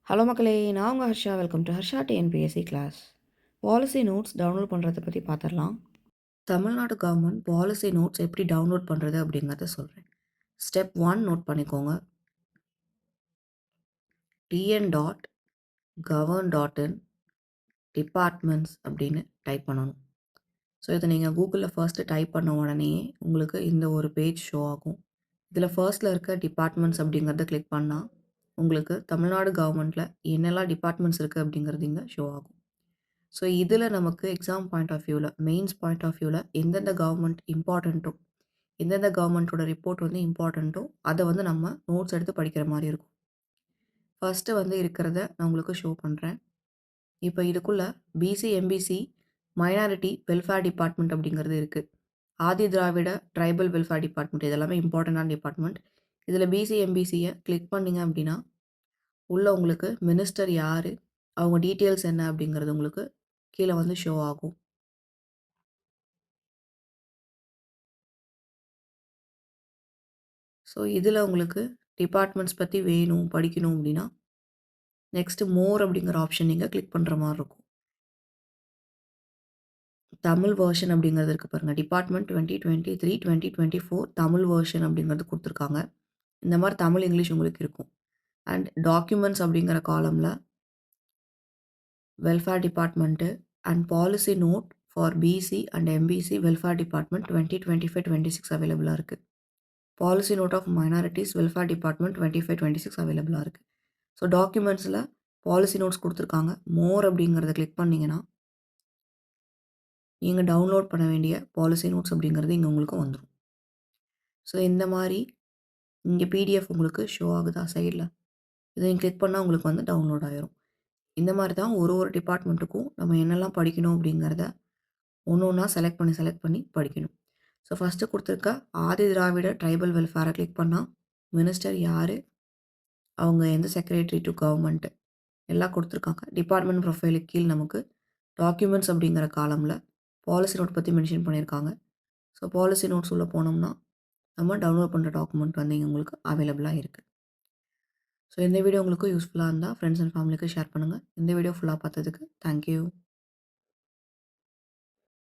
Hello மக்களே! நான் உங்க Harsha. Welcome to Harsha TNPSC class. Policy notes download பண்ணுறத பத்தி பார்த்துரலாம். தமிழ்நாடு கவர்மெண்ட் பாலிசி நோட்ஸ் எப்படி டவுன்லோட் பண்ணுறது அப்படிங்கிறத சொல்றேன். ஸ்டெப் 1 நோட் பண்ணிக்கோங்க. tn.govern.in டிபார்ட்மெண்ட்ஸ் அப்படின்னு டைப் பண்ணணும். ஸோ இதை நீங்கள் கூகுளில் ஃபர்ஸ்ட்டு டைப் பண்ண உடனேயே உங்களுக்கு இந்த ஒரு பேஜ் ஷோ ஆகும். இதில் ஃபர்ஸ்ட்டில் இருக்க டிபார்ட்மெண்ட்ஸ் அப்படிங்கிறத கிளிக் பண்ணால் உங்களுக்கு தமிழ்நாடு கவர்மெண்ட்டில் என்னெல்லாம் டிபார்ட்மெண்ட்ஸ் இருக்குது அப்படிங்கிறது இங்கே ஷோ ஆகும். ஸோ இதில் நமக்கு எக்ஸாம் பாயிண்ட் ஆஃப் வியூவில், மெயின்ஸ் பாயிண்ட் ஆஃப் வியூவில் எந்தெந்த கவர்மெண்ட் இம்பார்ட்டண்ட்டோ, எந்தெந்த கவர்மெண்ட்டோட ரிப்போர்ட் வந்து இம்பார்ட்டண்ட்டோ, அதை வந்து நம்ம நோட்ஸ் எடுத்து படிக்கிற மாதிரி இருக்கும். ஃபர்ஸ்ட்டு வந்து இருக்கிறத நான் உங்களுக்கு ஷோ பண்ணுறேன். இப்போ இதுக்குள்ள BC, MBC, minority welfare department அப்படிங்கிறது இருக்குது. Adi Dravida tribal welfare department இதெல்லாமே இம்பார்ட்டண்டான டிபார்ட்மெண்ட். இதில் பிசி, எம்பிசியை கிளிக் பண்ணீங்க அப்படின்னா, உள்ள உங்களுக்கு மினிஸ்டர் யார், அவங்க டீட்டெயில்ஸ் என்ன அப்படிங்கிறது உங்களுக்கு கீழே வந்து ஷோ ஆகும். ஸோ இதில் உங்களுக்கு டிபார்ட்மெண்ட்ஸ் பற்றி வேணும், படிக்கணும் அப்படின்னா, நெக்ஸ்ட்டு மோர் அப்படிங்கிற ஆப்ஷன் நீங்கள் கிளிக் பண்ணுற மாதிரி இருக்கும். தமிழ் வெர்ஷன் அப்படிங்கிறது இருக்குது பாருங்கள். டிபார்ட்மெண்ட் 2023, 2024 தமிழ் வெர்ஷன் அப்படிங்கிறது கொடுத்துருக்காங்க. இந்த மாதிரி தமிழ், இங்கிலீஷ் உங்களுக்கு இருக்கும். அண்ட் டாக்குமெண்ட்ஸ் அப்படிங்கிற காலமில் welfare department and policy note for BC and MBC welfare department 2025-26 அவைலபிளாக இருக்குது. Policy note of minorities welfare department 25-26 அவைலபிளாக இருக்குது. ஸோ டாக்குமெண்ட்ஸில் பாலிசி நோட்ஸ் கொடுத்துருக்காங்க. மோர் அப்படிங்கிறத கிளிக் பண்ணிங்கன்னா, நீங்கள் டவுன்லோட் பண்ண வேண்டிய பாலிசி நோட்ஸ் அப்படிங்கிறது இங்கே உங்களுக்கு வந்துடும். ஸோ இந்த மாதிரி இங்கே பிடிஎஃப் உங்களுக்கு ஷோ ஆகுதா சைடில், இதை நீங்கள் கிளிக் பண்ணால் உங்களுக்கு வந்து டவுன்லோட் ஆயிரும். இந்த மாதிரி தான் ஒரு ஒரு டிபார்ட்மெண்ட்டுக்கும் நம்ம என்னெல்லாம் படிக்கணும் அப்படிங்கிறத ஒன்று ஒன்றா செலக்ட் பண்ணி படிக்கணும். ஸோ ஃபஸ்ட்டு கொடுத்துருக்க ஆதி திராவிட ட்ரைபல் வெல்ஃபேரை கிளிக் பண்ணால் மினிஸ்டர் யார், அவங்க எந்த செக்ரட்டரி டு கவர்மெண்ட்டு எல்லாம் கொடுத்துருக்காங்க. டிபார்ட்மெண்ட் ப்ரொஃபைலுக்கு கீழ் நமக்கு டாக்குமெண்ட்ஸ் அப்படிங்கிற காலமில் பாலிசி நோட் பற்றி மென்ஷன் பண்ணியிருக்காங்க. ஸோ பாலிசி நோட்ஸ் உள்ளே போனோம்னா நம்ம டவுன்லோட் பண்ணுற டாக்குமெண்ட் வந்து இங்கே உங்களுக்கு அவைலபிளாக இருக்குது. ஸோ இந்த வீடியோ உங்களுக்கு யூஸ்ஃபுல்லாக இருந்தால் ஃப்ரெண்ட்ஸ் அண்ட் ஃபேமிலிக்கு ஷேர் பண்ணுங்கள். இந்த வீடியோ ஃபுல்லாக பார்த்ததுக்கு தேங்க்யூ.